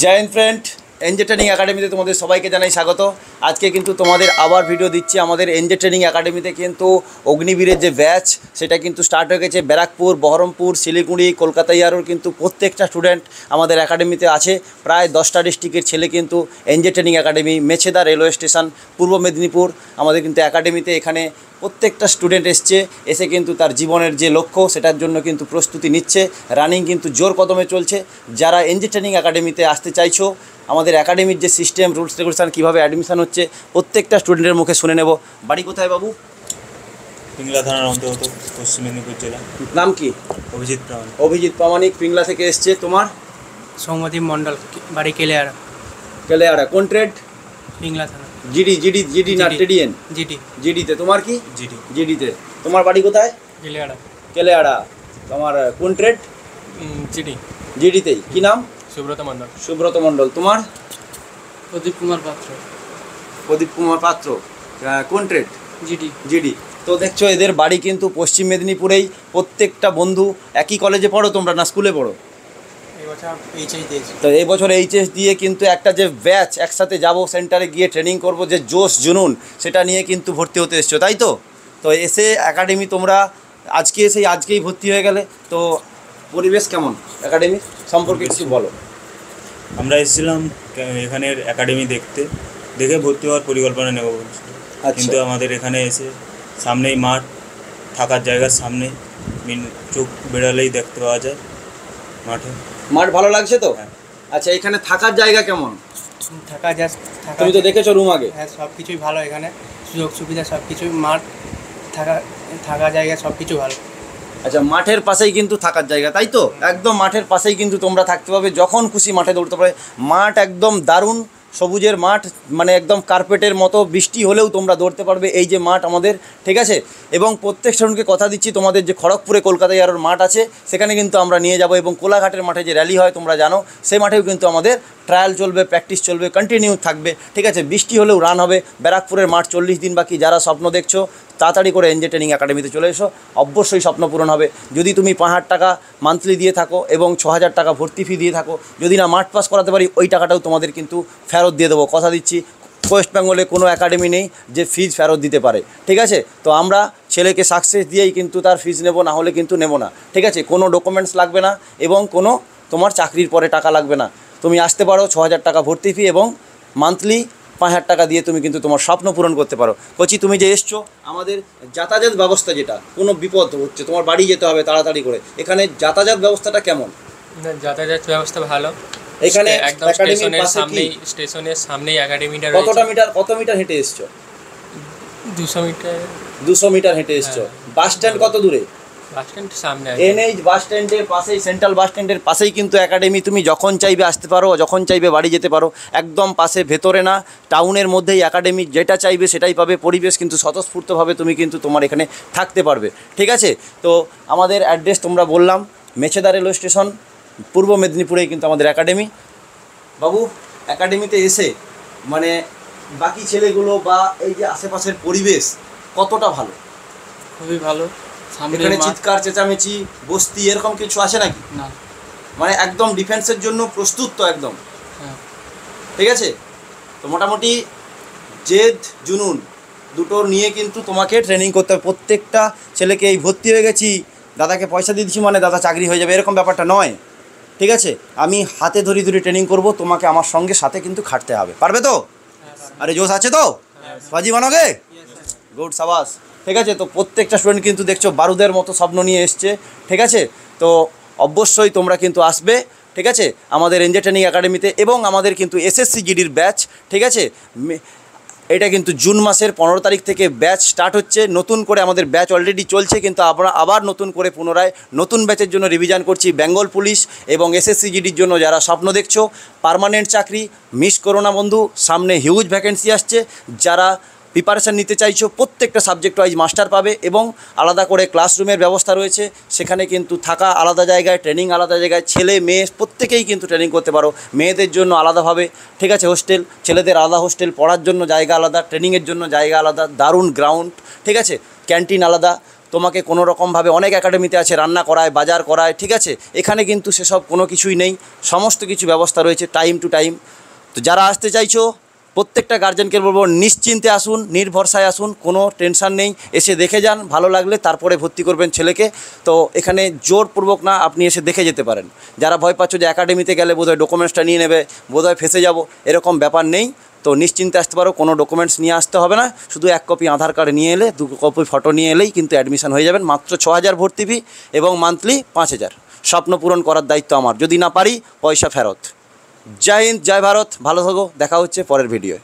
জয় Hind friend, NJ training একাডেমিতে তোমাদের সবাইকে জানাই স্বাগত। আজকে কিন্তু তোমাদের আবার ভিডিও দিচ্ছি। আমাদের এনজে ট্রেনিং একাডেমিতে কিন্তু অগ্নিবীরের যে ব্যাচ সেটা কিন্তু স্টার্ট হয়ে গেছে। ব্যারাকপুর, বহরমপুর, শিলিগুড়ি, কলকাতা ইয়ারোর কিন্তু প্রত্যেকটা স্টুডেন্ট আমাদের একাডেমিতে আছে। প্রায় 10টা ডিস্ট্রিক্টের ছেলে কিন্তু NJ training academy, Mecheda railway station, পূর্ব মেদিনীপুর আমাদের কিন্তু একাডেমিতে এখানে প্রত্যেকটা স্টুডেন্ট এসে কিন্তু তার জীবনের যে লক্ষ্য সেটার জন্য কিন্তু প্রস্তুতি নিচ্ছে। রানিং কিন্তু জোর কদমে চলছে। যারা এনজে ট্রেনিং একাডেমিতে আসতে চাইছো, আমাদের একাডেমির যে সিস্টেম, রুলস রেগুলেশন, কীভাবে অ্যাডমিশন হচ্ছে প্রত্যেকটা স্টুডেন্টের মুখে শুনে নেব। বাড়ি কোথায় বাবু? পিংলা থানার অন্তর্গত, পশ্চিম মেদিনীপুর জেলা। নাম কি? অভিজিৎ প্রামাণিক। অভিজিৎ প্রামাণিক পিংলা থেকে এসছে। তোমার? সৌমদীপ মণ্ডল, বাড়ি কেলেয়াড়া। কেলেয়াড়া। কোন ট্রেড? পিংলা থানা। জিডি না টেডিএন? জিডিতে। তোমার কি? জিডিতে। তোমার বাড়ি কোথায়? কেলেয়াড়া। কেলেয়াড়া। তোমার কোন ট্রেড? জিডিতেই। কি নাম? সুব্রত মণ্ডল। তোমার? প্রদীপ কুমার পাত্র। কোন ট্রেড? জিডি। তো দেখছো এদের বাড়ি কিন্তু পশ্চিম মেদিনীপুরেই। প্রত্যেকটা বন্ধু একই কলেজে পড়ো তোমরা না স্কুলে পড়ো? তো এই বছর এইচএস দিয়ে কিন্তু একটা যে ব্যাচ একসাথে যাব, সেন্টারে গিয়ে ট্রেনিং করব, যে জোশ জুনুন সেটা নিয়ে কিন্তু ভর্তি হতে এসছো, তাই তো? তো এসে একাডেমি তোমরা আজকেই ভর্তি হয়ে গেলে, তো পরিবেশ কেমন একাডেমি সম্পর্কে কিছু বলো। আমরা এসেছিলাম এখানের একাডেমি দেখে ভর্তি হওয়ার পরিকল্পনা নেব বলছি। কিন্তু আমাদের এখানে এসে সামনেই মাঠ, থাকার জায়গার সামনে চোখ বেড়ালেই দেখতে পাওয়া যায় মাঠ। ভালো লাগছে তো? আচ্ছা, এখানে থাকার জায়গা কেমন? তুমি তো দেখেছো রুম আগে। হ্যাঁ, সব কিছুই ভালো এখানে, সুযোগ সুবিধা সব কিছুই, মাঠ, থাকা জায়গা সব কিছু ভালো। আচ্ছা, মাঠের পাশেই কিন্তু থাকার জায়গা, তাই তো? একদম মাঠের পাশেই কিন্তু তোমরা থাকতে পারবে, যখন খুশি মাঠে দৌড়তে পারবে। মাঠ একদম দারুণ, সবুজের মাঠ, মানে একদম কার্পেটের মতো, বৃষ্টি হলেও তোমরা দৌড়তে পারবে। এই যে মাঠ আমাদের, ঠিক আছে? এবং প্রত্যেক স্টুডেন্টকে কথা দিচ্ছি, তোমাদের যে খড়গপুরে কলকাতা ইয়ারোর মাঠ আছে সেখানে কিন্তু আমরা নিয়ে যাব, এবং কোলাঘাটের মাঠে যে র্যালি হয় তোমরা জানো, সেই মাঠেও কিন্তু আমাদের ট্রায়াল চলবে, প্র্যাকটিস চলবে, কন্টিনিউ থাকবে, ঠিক আছে? বৃষ্টি হলেও রান হবে। ব্যারাকপুরের মাঠ 40 দিন বাকি। যারা স্বপ্ন দেখছো তাড়াতাড়ি করে এনজে ট্রেনিং একাডেমিতে চলে এসো, অবশ্যই স্বপ্ন পূরণ হবে। যদি তুমি 5,000 টাকা মান্থলি দিয়ে থাকো এবং 6,000 টাকা ভর্তি ফি দিয়ে থাকো, যদি না মাঠ পাস করাতে পারি ওই টাকাটাও তোমাদের কিন্তু ফেরত দিয়ে দেবো, কথা দিচ্ছি। ওয়েস্ট বেঙ্গলে কোনো একাডেমি নেই যে ফিজ ফেরত দিতে পারে, ঠিক আছে? তো আমরা ছেলেকে সাকসেস দিয়েই কিন্তু তার ফিজ নেব, না হলে কিন্তু নেব না, ঠিক আছে? কোনো ডকুমেন্টস লাগবে না এবং কোনো তোমার চাকরির পরে টাকা লাগবে না। তুমি আসতে পারো, 6,000 টাকা ভর্তি ফি এবং মান্থলি 5,000 টাকা দিয়ে তুমি কিন্তু তোমার স্বপ্ন পূরণ করতে পারো। কোচি, তুমি যে এসছো, আমাদের যাতায়াত ব্যবস্থা, যেটা কোনো বিপদ হচ্ছে, তোমার বাড়ি যেতে হবে তাড়াতাড়ি করে, এখানে যাতায়াত ব্যবস্থাটা কেমন? যাতায়াত ব্যবস্থা ভালো এখানে। একদম স্টেশনের সামনেই একাডেমিটা রয়েছে। কত মিটার হেঁটে এসছো? 200 মিটার হেঁটে এসছো। বাস স্ট্যান্ড কত দূরে? এনএইচ বাস স্ট্যান্ডের পাশেই, সেন্ট্রাল বাস স্ট্যান্ডের পাশেই কিন্তু একাডেমি। তুমি যখন চাইবে আসতে পারো, যখন চাইবে বাড়ি যেতে পারো। একদম পাশে, ভেতরে না, টাউনের মধ্যেই একাডেমি। যেটা চাইবে সেটাই পাবে। পরিবেশ কিন্তু স্বতঃস্ফূর্তভাবে তুমি কিন্তু তোমার এখানে থাকতে পারবে, ঠিক আছে? তো আমাদের অ্যাড্রেস তোমরা বললাম, মেছেদা রেলওয়ে স্টেশন, পূর্ব মেদিনীপুরেই কিন্তু আমাদের একাডেমি। বাবু, একাডেমিতে এসে মানে বাকি ছেলেগুলো বা এই যে আশেপাশের পরিবেশ কতটা ভালো? খুবই ভালো। এখানে চিৎকার চেঁচামেচি, বস্তি এরকম কিছু আছে নাকি? না, মানে একদম ডিফেন্সের জন্য প্রস্তুত তো একদম, ঠিক আছে? তো মোটামুটি জেদ জুনুন দুটো নিয়ে কিন্তু তোমাকে ট্রেনিং করতে হবে। প্রত্যেকটা ছেলেকে এই ভর্তি হয়ে গেছি, দাদাকে পয়সা দিয়ে দিচ্ছি মানে দাদা চাকরি হয়ে যাবে, এরকম ব্যাপারটা নয়, ঠিক আছে? আমি হাতে ধরে ট্রেনিং করব, তোমাকে আমার সঙ্গে সাথে কিন্তু খাটতে হবে। পারবে তো? আরে জোশ আছে তো? বাজি বানোগে? গুড, সাবাস, ঠিক আছে? তো প্রত্যেকটা স্টুডেন্ট কিন্তু দেখছো বারুদের মতো স্বপ্ন নিয়ে এসছে, ঠিক আছে? তো অবশ্যই তোমরা কিন্তু আসবে, ঠিক আছে, আমাদের এনজে ট্রেনিং একাডেমিতে। এবং আমাদের কিন্তু এসএসসি জিডির ব্যাচ, ঠিক আছে? এটা কিন্তু জুন মাসের 15 তারিখ থেকে ব্যাচ স্টার্ট হচ্ছে। নতুন করে আমাদের ব্যাচ অলরেডি চলছে, কিন্তু আমরা আবার নতুন করে পুনরায় নতুন ব্যাচের জন্য রিভিশন করছি। বেঙ্গল পুলিশ এবং এসএসসি জিডির জন্য যারা স্বপ্ন দেখছো পার্মানেন্ট চাকরি, মিস করো না বন্ধু, সামনে হিউজ ভ্যাকেন্সি আসছে। যারা প্রিপারেশান নিতে চাইছো প্রত্যেকটা সাবজেক্ট ওয়াইজ মাস্টার পাবে, এবং আলাদা করে ক্লাসরুমের ব্যবস্থা রয়েছে। সেখানে কিন্তু থাকা আলাদা জায়গায়, ট্রেনিং আলাদা জায়গায়, ছেলে মেয়ে প্রত্যেকেই কিন্তু ট্রেনিং করতে পারো। মেয়েদের জন্য আলাদাভাবে, ঠিক আছে, হোস্টেল, ছেলেদের আলাদা হোস্টেল, পড়ার জন্য জায়গা আলাদা, ট্রেনিংয়ের জন্য জায়গা আলাদা, দারুণ গ্রাউন্ড, ঠিক আছে, ক্যান্টিন আলাদা। তোমাকে কোনো রকমভাবে, অনেক একাডেমিতে আছে রান্না করায়, বাজার করায়, ঠিক আছে, এখানে কিন্তু সেসব কোনো কিছুই নেই, সমস্ত কিছু ব্যবস্থা রয়েছে টাইম টু টাইম। তো যারা আসতে চাইছো প্রত্যেকটা গার্জেনকে বলবো নিশ্চিন্তে আসুন, নির্ভরসায় আসুন, কোনো টেনশন নেই, এসে দেখে যান, ভালো লাগলে তারপরে ভর্তি করবেন ছেলেকে। তো এখানে জোরপূর্বক না, আপনি এসে দেখে যেতে পারেন। যারা ভয় পাচ্ছ যে একাডেমিতে গেলে বোধহয় ডকুমেন্টসটা নিয়ে নেবে, বোধহয় ফেসে যাব, এরকম ব্যাপার নেই। তো নিশ্চিন্তে আসতে পারো, কোনো ডকুমেন্টস নিয়ে আসতে হবে না, শুধু 1 কপি আধার কার্ড নিয়ে এলে, 2 কপি ফটো নিয়ে এলেই কিন্তু অ্যাডমিশন হয়ে যাবেন। মাত্র 6000 ভর্তি ফি এবং মান্থলি 5000। স্বপ্ন পূরণ করার দায়িত্ব আমার, যদি না পারি পয়সা ফেরত। জয় হিন্দ, জয় ভারত, ভালো থাকো, দেখা হচ্ছে পরের ভিডিওয়।